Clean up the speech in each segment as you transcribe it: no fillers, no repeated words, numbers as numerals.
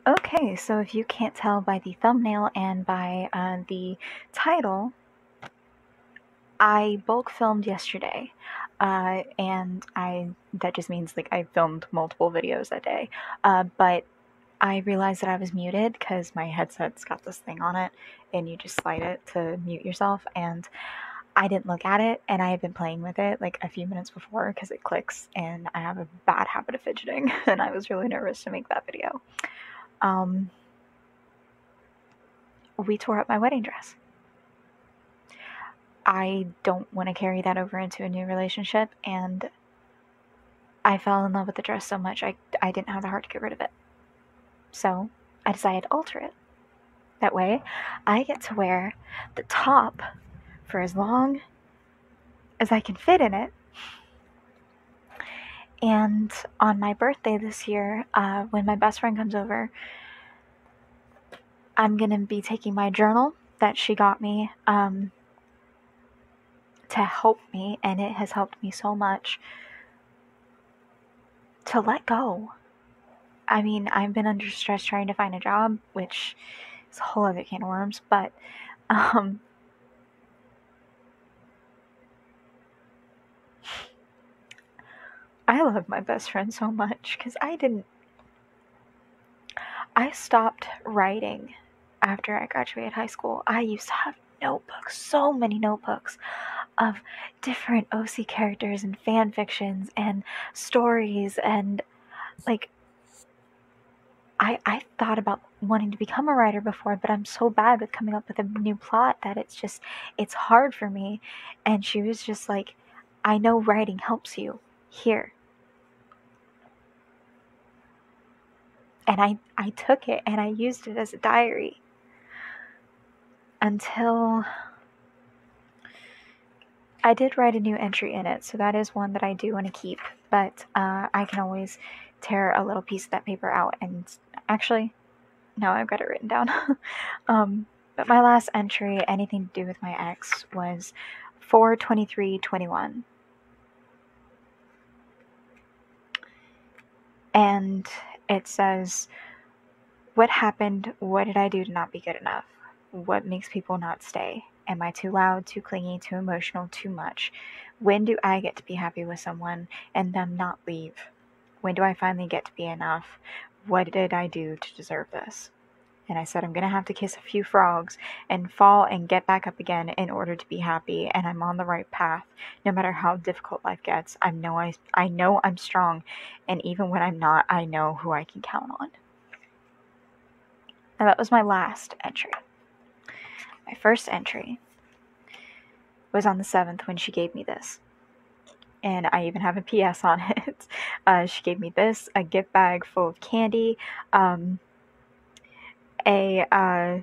Okay, so if you can't tell by the thumbnail and by the title, I bulk filmed yesterday, and that just means like I filmed multiple videos that day, but I realized that I was muted because my headset's got this thing on it, and you just slide it to mute yourself, and I didn't look at it, and I had been playing with it like a few minutes before because it clicks, and I have a bad habit of fidgeting, and I was really nervous to make that video. We tore up my wedding dress. I don't want to carry that over into a new relationship, and I fell in love with the dress so much I didn't have the heart to get rid of it. So I decided to alter it. That way I get to wear the top for as long as I can fit in it. And on my birthday this year, when my best friend comes over, I'm going to be taking my journal that she got me to help me, and it has helped me so much to let go. I mean, I've been under stress trying to find a job, which is a whole other can of worms, but I love my best friend so much because I stopped writing after I graduated high school. I used to have notebooks, so many notebooks of different OC characters and fan fictions and stories, and like I thought about wanting to become a writer before, but I'm so bad with coming up with a new plot that it's hard for me. And she was just like, I know writing helps you. Here. And I took it and I used it as a diary until I did write a new entry in it. So that is one that I do want to keep, but I can always tear a little piece of that paper out. And actually, no, I've got it written down. But my last entry, anything to do with my ex, was 4/23/21. And it says, what happened? What did I do to not be good enough? What makes people not stay? Am I too loud, too clingy, too emotional, too much? When do I get to be happy with someone and them not leave? When do I finally get to be enough? What did I do to deserve this? And I said, I'm going to have to kiss a few frogs and fall and get back up again in order to be happy. And I'm on the right path. No matter how difficult life gets, I know I'm strong. And even when I'm not, I know who I can count on. Now that was my last entry. My first entry was on the 7th when she gave me this. And I even have a PS on it. She gave me this, a gift bag full of candy, a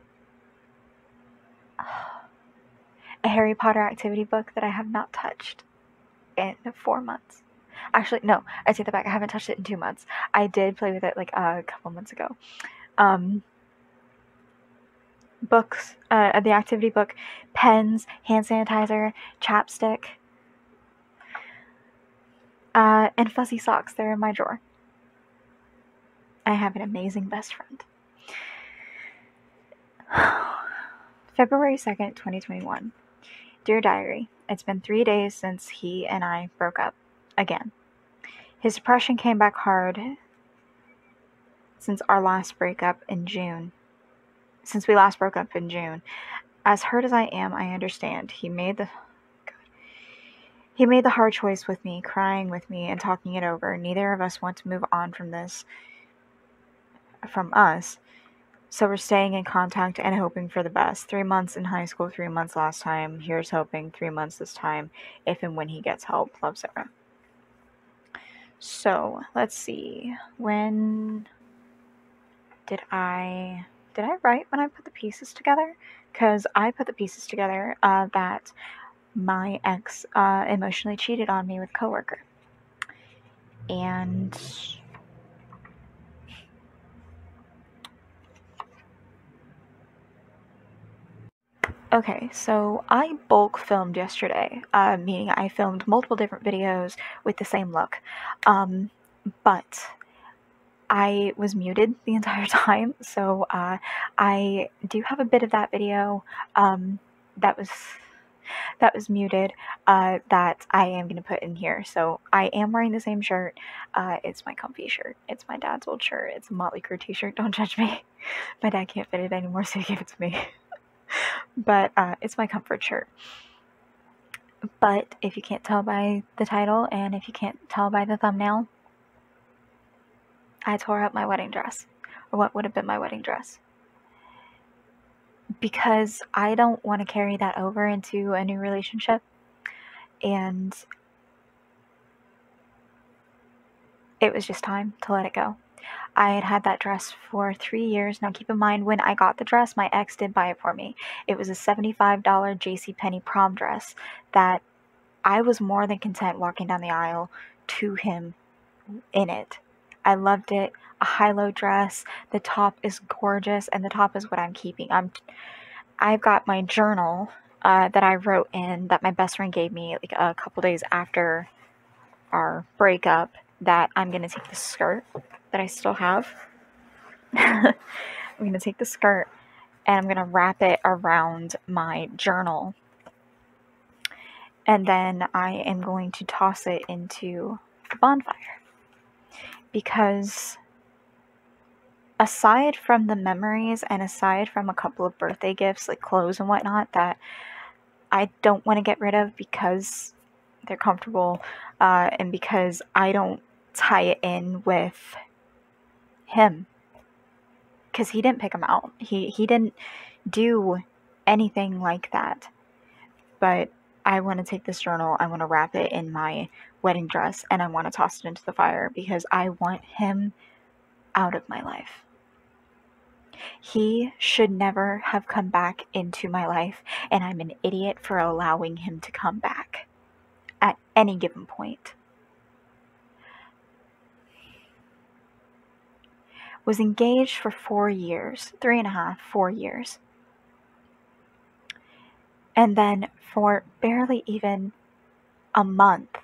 Harry Potter activity book that I have not touched in 4 months. Actually, no, I take that back. I haven't touched it in 2 months. I did play with it like a couple months ago. Books, the activity book, pens, hand sanitizer, chapstick, and fuzzy socks. They're in my drawer. I have an amazing best friend. February 2nd, 2021. Dear Diary, it's been 3 days since he and I broke up again. His depression came back hard since we last broke up in June. As hurt as I am, I understand. He made the hard choice with me, crying with me, and talking it over. Neither of us want to move on from us. So we're staying in contact and hoping for the best. 3 months in high school, 3 months last time. Here's hoping 3 months this time, if and when he gets help. Love, Sarah. So, let's see. When did I write when I put the pieces together? Because I put the pieces together that my ex emotionally cheated on me with a coworker. And okay, so I bulk filmed yesterday, meaning I filmed multiple different videos with the same look. But I was muted the entire time, so I do have a bit of that video that was muted that I am going to put in here. So I am wearing the same shirt. It's my comfy shirt. It's my dad's old shirt. It's a Motley Crue t-shirt. Don't judge me. My dad can't fit it anymore, so he gave it to me. But it's my comfort shirt. But if you can't tell by the title and if you can't tell by the thumbnail, I tore up my wedding dress, or what would have been my wedding dress, because I don't want to carry that over into a new relationship. And it was just time to let it go. I had had that dress for 3 years. Now keep in mind, when I got the dress, my ex did buy it for me. It was a $75 JCPenney prom dress that I was more than content walking down the aisle to him in it. I loved it. A high-low dress. The top is gorgeous, and the top is what I'm keeping. I've got my journal that I wrote in that my best friend gave me like a couple days after our breakup, that I'm going to take the skirt that I still have. I'm going to take the skirt and I'm going to wrap it around my journal. And then I am going to toss it into the bonfire. Because aside from the memories and aside from a couple of birthday gifts like clothes and whatnot that I don't want to get rid of because they're comfortable and because I don't tie it in with him, because he didn't pick them out. He didn't do anything like that. But I want to take this journal, I want to wrap it in my wedding dress, and I want to toss it into the fire because I want him out of my life. He should never have come back into my life, and I'm an idiot for allowing him to come back at any given point. Was engaged for 4 years, 3.5, 4 years. And then for barely even a month.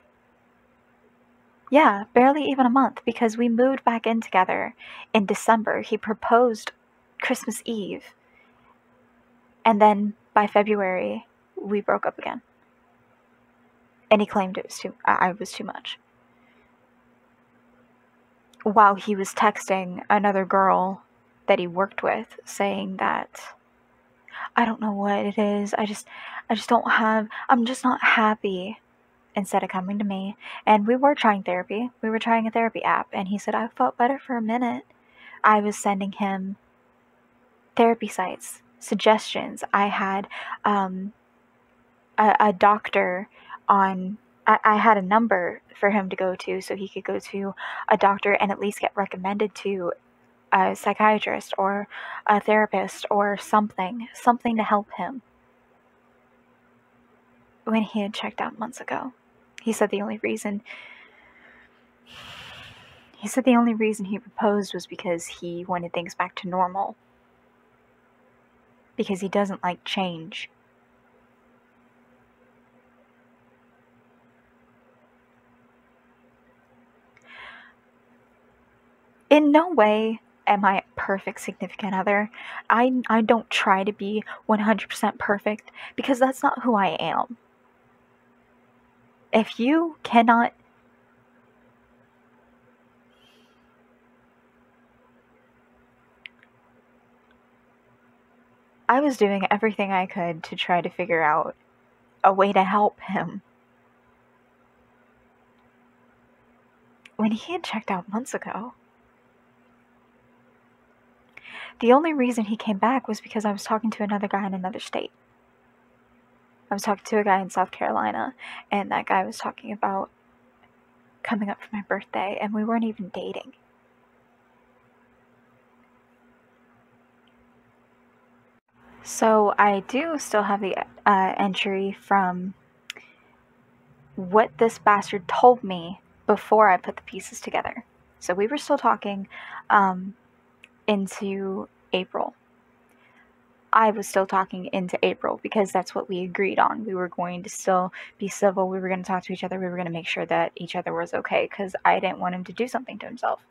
Yeah, barely even a month, because we moved back in together in December. He proposed Christmas Eve. And then by February, we broke up again. And he claimed I was too much. While he was texting another girl that he worked with saying that, I don't know what it is, I'm just not happy, instead of coming to me. And we were trying therapy. We were trying a therapy app, and he said, I felt better for a minute. I was sending him therapy sites, suggestions. I had a doctor on, I had a number for him to go to so he could go to a doctor and at least get recommended to a psychiatrist or a therapist or something to help him. When he had checked out months ago, he said the only reason he proposed was because he wanted things back to normal. Because he doesn't like change. In no way am I a perfect significant other. I don't try to be 100% perfect, because that's not who I am. If you cannot I was doing everything I could to try to figure out a way to help him. When he had checked out months ago, the only reason he came back was because I was talking to another guy in another state. I was talking to a guy in South Carolina, and that guy was talking about coming up for my birthday, and we weren't even dating. So I do still have the entry from what this bastard told me before I put the pieces together. So we were still talking into April. I was still talking into April because that's what we agreed on. We were going to still be civil. We were going to talk to each other. We were going to make sure that each other was okay, because I didn't want him to do something to himself.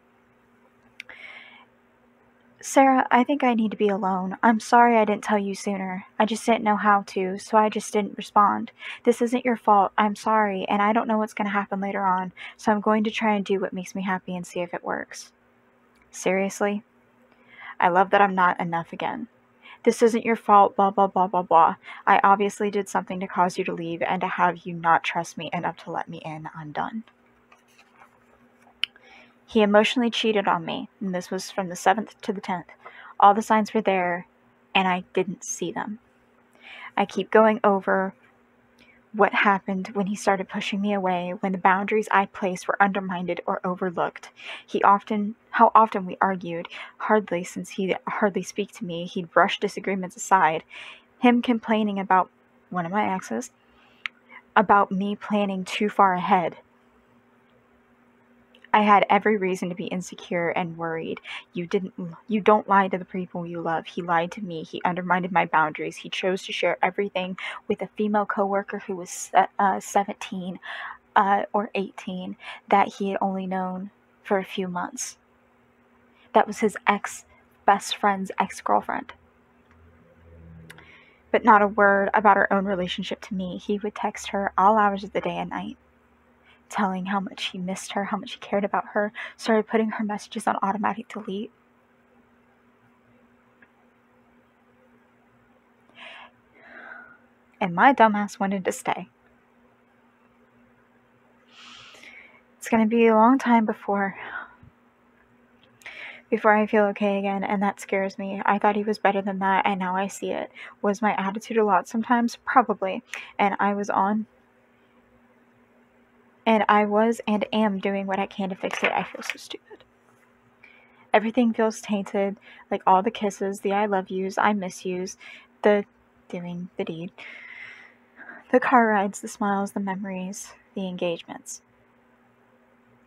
Sarah, I think I need to be alone. I'm sorry I didn't tell you sooner. I just didn't know how to, so I just didn't respond. This isn't your fault. I'm sorry, and I don't know what's going to happen later on, so I'm going to try and do what makes me happy and see if it works. Seriously? I love that I'm not enough again. This isn't your fault, blah, blah, blah, blah, blah. I obviously did something to cause you to leave and to have you not trust me enough to let me in. I'm done. He emotionally cheated on me, and this was from the 7th to the 10th. All the signs were there, and I didn't see them. I keep going over what happened when he started pushing me away, when the boundaries I placed were undermined or overlooked. How often we argued, hardly since he'd hardly speak to me, he'd brush disagreements aside. Him complaining about one of my exes, about me planning too far ahead. I had every reason to be insecure and worried. You don't lie to the people you love. He lied to me. He undermined my boundaries. He chose to share everything with a female coworker who was 17 or 18 that he had only known for a few months. That was his best friend's ex-girlfriend. But not a word about our own relationship to me. He would text her all hours of the day and night, telling how much he missed her, how much he cared about her, started putting her messages on automatic delete. And my dumbass wanted to stay. It's going to be a long time before I feel okay again, and that scares me. I thought he was better than that, and now I see it. Was my attitude a lot sometimes? Probably. And I was and am doing what I can to fix it. I feel so stupid. Everything feels tainted, like all the kisses, the I love yous, I miss yous, the doing the deed, the car rides, the smiles, the memories, the engagements.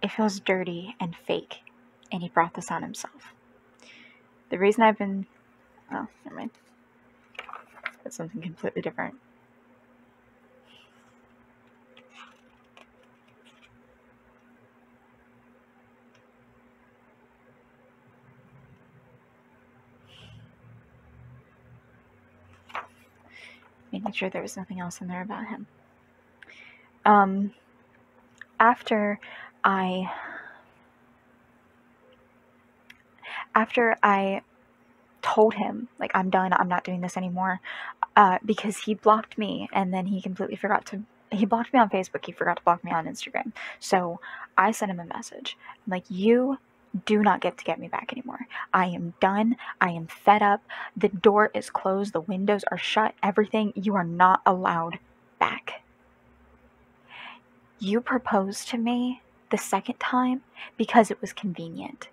It feels dirty and fake, and he brought this on himself. The reason I've been... Oh, never mind. That's something completely different. Making sure there was nothing else in there about him. After I told him, like, I'm done, I'm not doing this anymore, because he blocked me, and then he completely forgot to... He blocked me on Facebook, he forgot to block me on Instagram. So I sent him a message. I'm like, you do not get to get me back anymore. I am done. I am fed up. The door is closed. The windows are shut. Everything. You are not allowed back. You proposed to me the second time because it was convenient.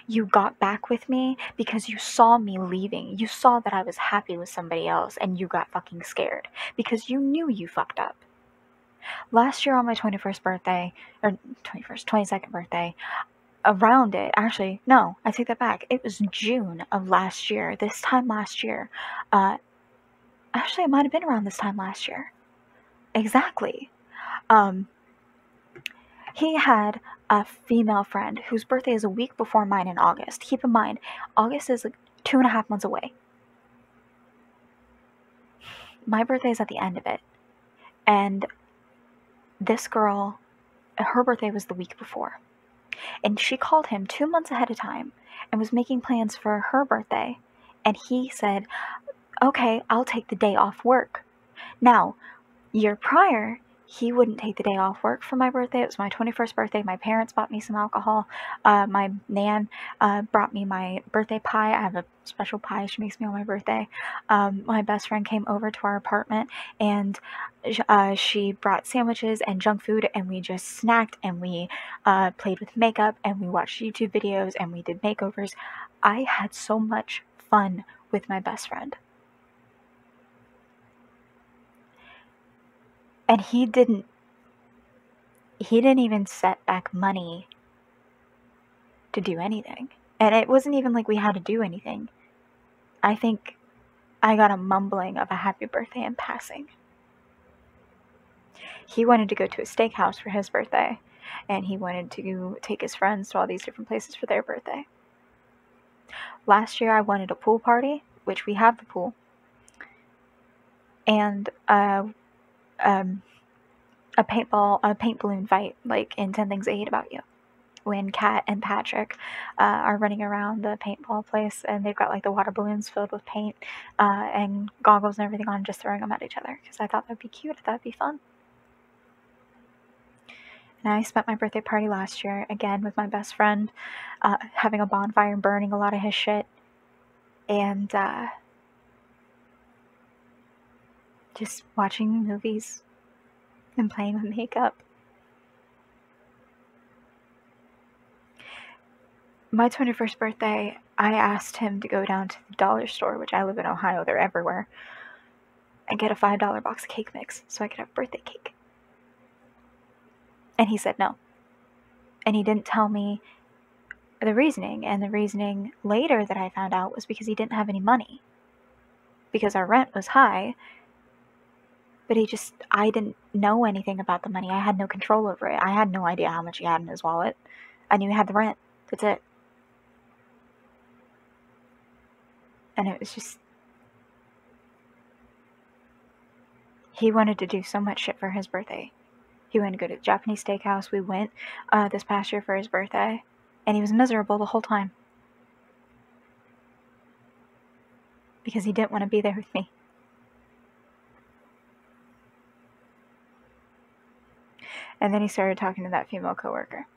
You got back with me because you saw me leaving. You saw that I was happy with somebody else, and you got fucking scared because you knew you fucked up. Last year on my 21st birthday, or 22nd birthday, around it, actually, no, I take that back. It was June of last year, this time last year. Actually, it might have been around this time last year. Exactly. He had a female friend whose birthday is a week before mine in August. Keep in mind, August is like 2.5 months away. My birthday is at the end of it. And this girl, her birthday was the week before. And she called him 2 months ahead of time and was making plans for her birthday. And he said, okay, I'll take the day off work. Now, year prior, he wouldn't take the day off work for my birthday. It was my 21st birthday. My parents bought me some alcohol. My nan brought me my birthday pie. I have a special pie she makes me on my birthday. My best friend came over to our apartment, and she brought sandwiches and junk food, and we just snacked, and we played with makeup, and we watched YouTube videos, and we did makeovers. I had so much fun with my best friend. And he didn't even set back money to do anything. And it wasn't even like we had to do anything. I think I got a mumbling of a happy birthday in passing. He wanted to go to a steakhouse for his birthday, and he wanted to take his friends to all these different places for their birthday. Last year I wanted a pool party, which we have the pool, and a paint balloon fight, like in 10 Things I Hate About You, when Kat and Patrick are running around the paintball place, and they've got like the water balloons filled with paint and goggles and everything on, just throwing them at each other, because I thought that'd be cute. I thought it'd be fun. And I spent my birthday party last year, again, with my best friend, having a bonfire and burning a lot of his shit, and just watching movies and playing with makeup. My 21st birthday, I asked him to go down to the dollar store, which I live in Ohio, they're everywhere, and get a $5 box of cake mix so I could have birthday cake. And he said no. And he didn't tell me the reasoning. And the reasoning later that I found out was because he didn't have any money. Because our rent was high. But I didn't know anything about the money. I had no control over it. I had no idea how much he had in his wallet. I knew he had the rent. That's it. And it was just... He wanted to do so much shit for his birthday. He wanted to go to the Japanese steakhouse. We went this past year for his birthday. And he was miserable the whole time. Because he didn't want to be there with me. And then he started talking to that female coworker.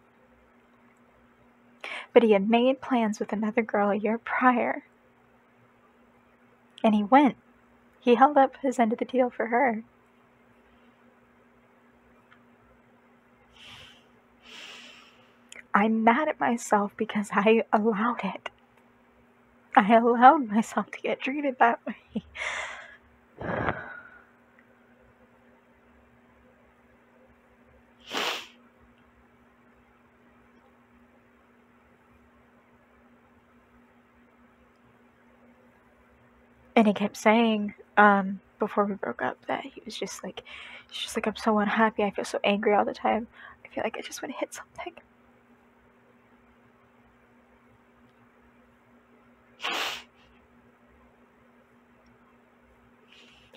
But he had made plans with another girl a year prior. And he went. He held up his end of the deal for her. I'm mad at myself because I allowed it. I allowed myself to get treated that way. And he kept saying, before we broke up, that he was just like, I'm so unhappy, I feel so angry all the time. I feel like I just want to hit something.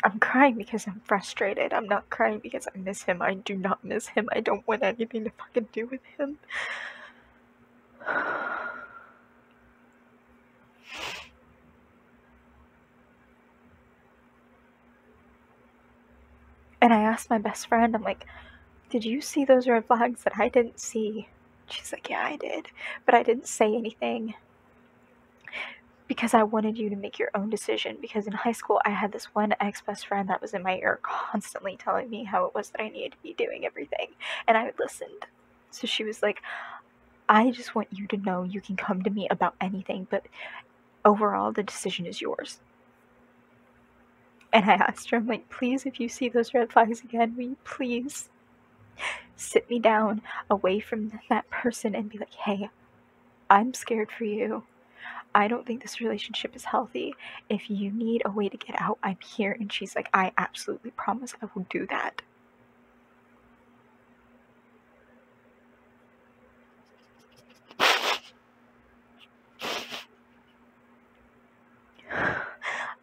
I'm crying because I'm frustrated. I'm not crying because I miss him. I do not miss him. I don't want anything to fucking do with him. And I asked my best friend, I'm like, did you see those red flags that I didn't see? She's like, yeah, I did. But I didn't say anything. Because I wanted you to make your own decision. Because in high school, I had this one ex-best friend that was in my ear constantly telling me how it was that I needed to be doing everything. And I listened. So she was like, I just want you to know you can come to me about anything, but overall, the decision is yours. And I asked her, I'm like, please, if you see those red flags again, will you please sit me down away from that person and be like, hey, I'm scared for you. I don't think this relationship is healthy. If you need a way to get out, I'm here. And she's like, I absolutely promise I will do that.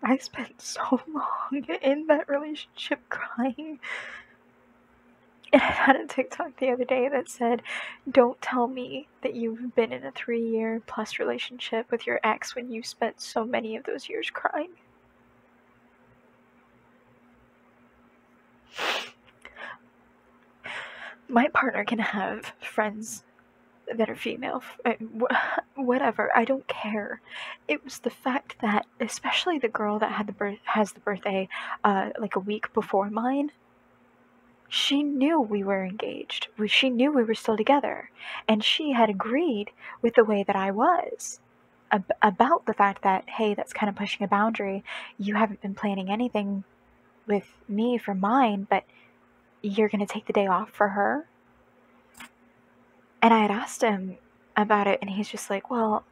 I spent so long in that relationship crying. And I had a TikTok the other day that said, don't tell me that you've been in a 3-year plus relationship with your ex when you spent so many of those years crying. My partner can have friends that are female, whatever, I don't care. It was the fact that, especially the girl that has the birthday like a week before mine, she knew we were engaged. She knew we were still together. And she had agreed with the way that I was about the fact that, hey, that's kind of pushing a boundary. You haven't been planning anything with me for mine, but you're going to take the day off for her? And I had asked him about it, and he's just like, well,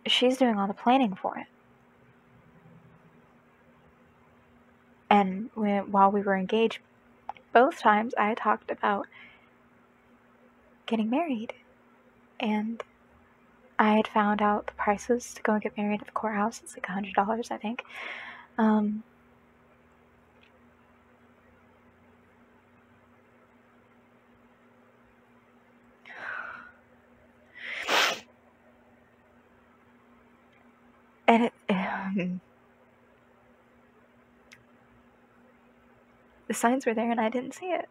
she's doing all the planning for it. And while we were engaged, both times I talked about getting married and I had found out the prices to go and get married at the courthouse. It's like $100, I think. And the signs were there and I didn't see it.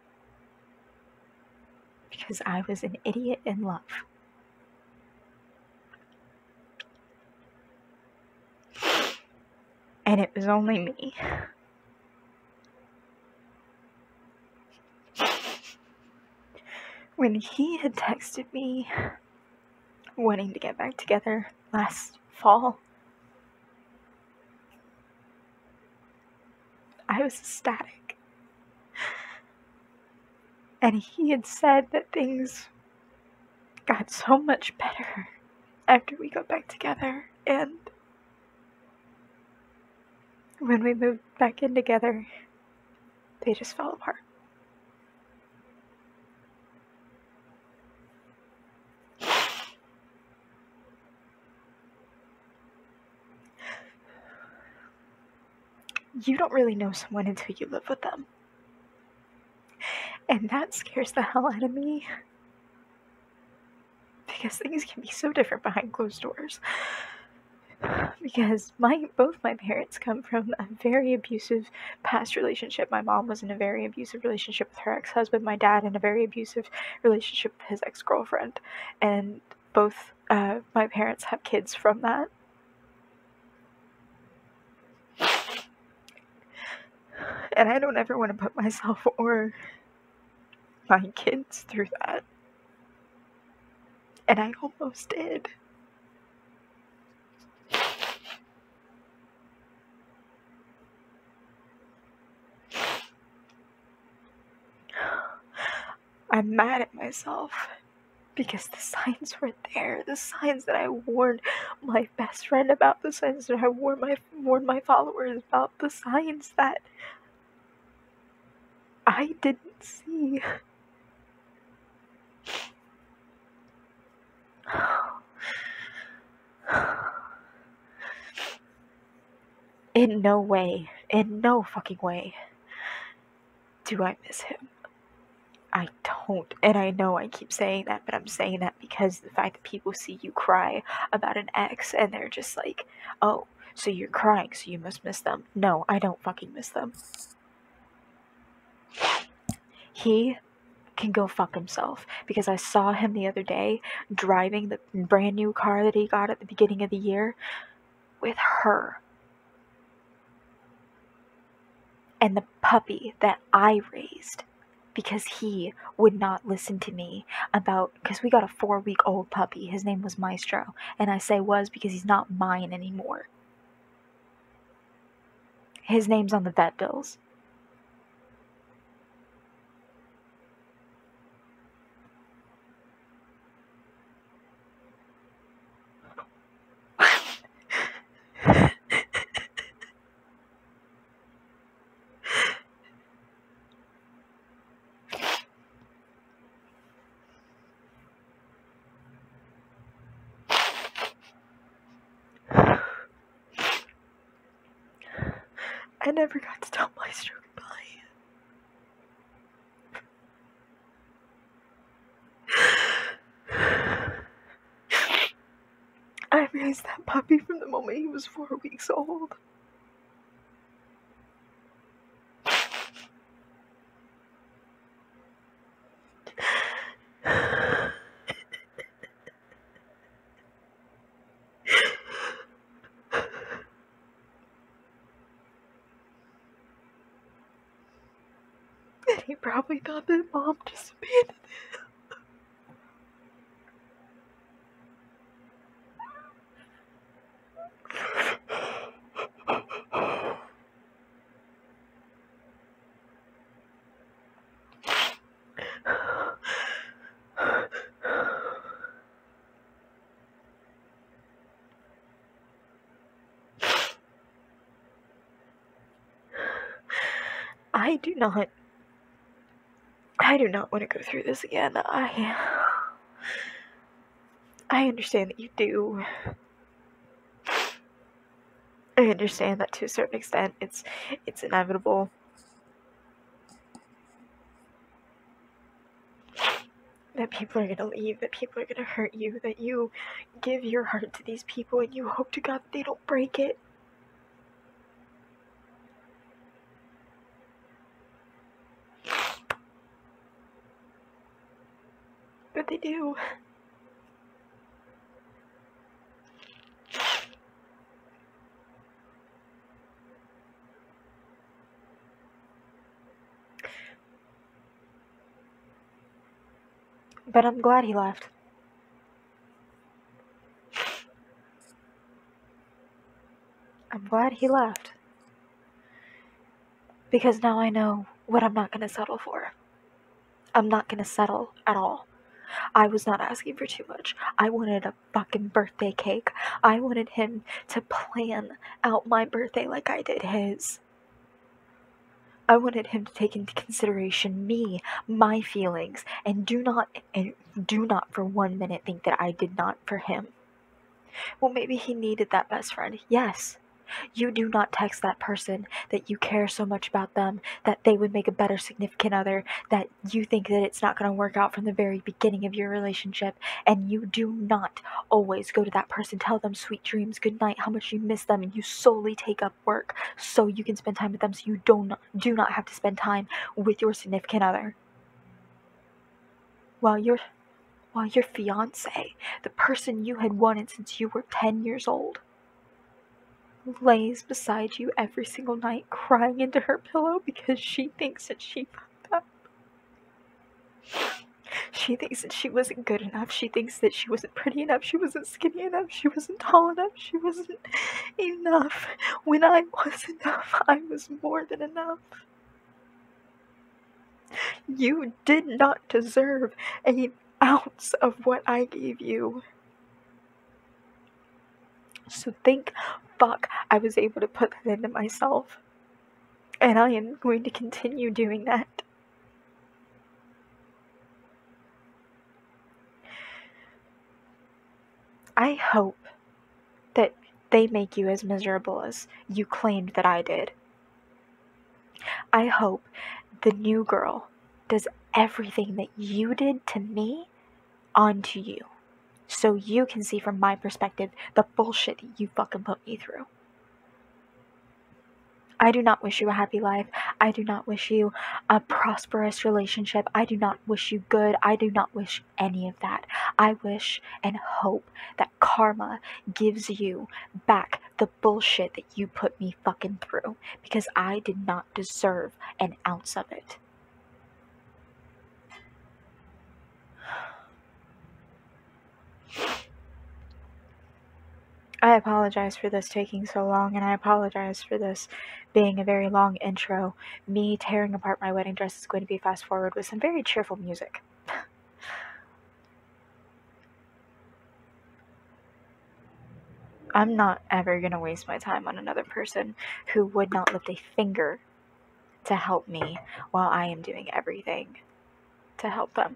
Because I was an idiot in love. And it was only me. When he had texted me wanting to get back together last fall, I was ecstatic. And he had said that things got so much better after we got back together, and when we moved back in together, they just fell apart. You don't really know someone until you live with them. And that scares the hell out of me. Because things can be so different behind closed doors. Because both my parents come from a very abusive past relationship. My mom was in a very abusive relationship with her ex-husband. My dad in a very abusive relationship with his ex-girlfriend. And both my parents have kids from that. And I don't ever want to put myself or my kids through that. And I almost did. I'm mad at myself because the signs were there. The signs that I warned my best friend about, the signs that I warned my followers about, the signs that I didn't see. In no way, in no fucking way do I miss him. I don't. And I know I keep saying that, but I'm saying that because the fact that people see you cry about an ex and they're just like, oh, so you're crying, so you must miss them. No, I don't fucking miss them. He can go fuck himself, because I saw him the other day driving the brand new car that he got at the beginning of the year with her. And the puppy that I raised, because he would not listen to me about, because we got a 4-week-old puppy. His name was Maestro. And I say was because he's not mine anymore. His name's on the vet bills. I never got to tell Maestro goodbye. I raised that puppy from the moment he was 4 weeks old. And he probably thought that Mom just abandoned him. I do not want to go through this again. I I understand that you do. I understand that to a certain extent it's inevitable. That people are gonna leave, that people are gonna hurt you, that you give your heart to these people and you hope to God that they don't break it. But they do. But I'm glad he left. I'm glad he left. Because now I know what I'm not gonna settle for. I'm not gonna settle at all. I was not asking for too much. I wanted a fucking birthday cake. I wanted him to plan out my birthday like I did his. I wanted him to take into consideration me, my feelings, and do not for 1 minute think that I did not for him. Well, maybe he needed that best friend. Yes. You do not text that person that you care so much about them, that they would make a better significant other, that you think that it's not going to work out from the very beginning of your relationship, and you do not always go to that person, tell them sweet dreams, good night, how much you miss them, and you solely take up work so you can spend time with them, so you do not have to spend time with your significant other. While your fiance, the person you had wanted since you were 10 years old, lays beside you every single night crying into her pillow because she thinks that she fucked up. She thinks that she wasn't good enough. She thinks that she wasn't pretty enough. She wasn't skinny enough. She wasn't tall enough. She wasn't enough. When I was enough, I was more than enough. You did not deserve an ounce of what I gave you. So thank fuck I was able to put that into myself. And I am going to continue doing that. I hope that they make you as miserable as you claimed that I did. I hope the new girl does everything that you did to me onto you. So you can see from my perspective the bullshit that you fucking put me through. I do not wish you a happy life. I do not wish you a prosperous relationship. I do not wish you good. I do not wish any of that. I wish and hope that karma gives you back the bullshit that you put me fucking through, because I did not deserve an ounce of it. I apologize for this taking so long, and I apologize for this being a very long intro. Me tearing apart my wedding dress is going to be fast forward with some very cheerful music. I'm not ever going to waste my time on another person who would not lift a finger to help me while I am doing everything to help them.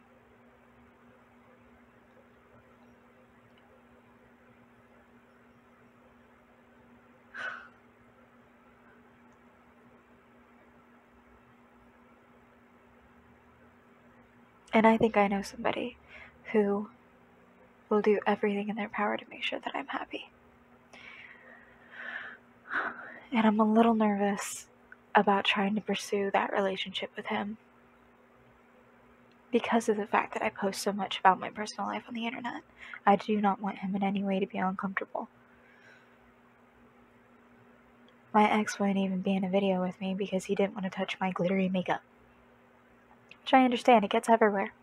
And I think I know somebody who will do everything in their power to make sure that I'm happy. And I'm a little nervous about trying to pursue that relationship with him because of the fact that I post so much about my personal life on the internet. I do not want him in any way to be uncomfortable. My ex wouldn't even be in a video with me because he didn't want to touch my glittery makeup. Which I understand, it gets everywhere.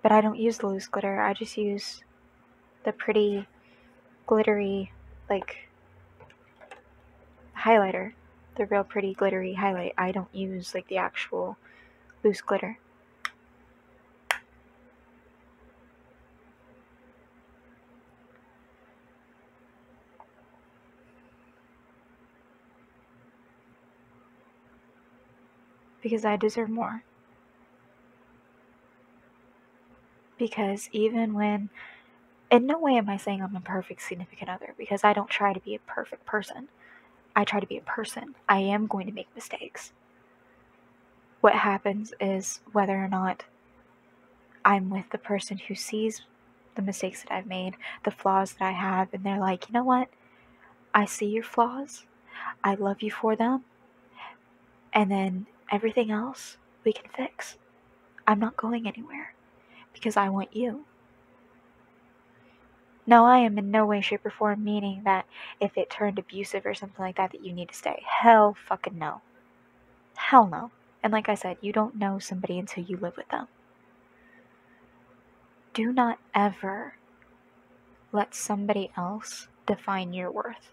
But I don't use the loose glitter, I just use the pretty, glittery, like, highlighter. The real pretty, glittery highlight. I don't use, like, the actual loose glitter. Because I deserve more. Because even when In no way am I saying I'm a perfect significant other, because I don't try to be a perfect person. I try to be a person. I am going to make mistakes. What happens is whether or not I'm with the person who sees the mistakes that I've made, the flaws that I have, and they're like, you know what? I see your flaws. I love you for them. And then everything else we can fix. I'm not going anywhere because I want you. No, I am in no way, shape, or form meaning that if it turned abusive or something like that, that you need to stay. Hell fucking no. Hell no. And like I said, you don't know somebody until you live with them. Do not ever let somebody else define your worth.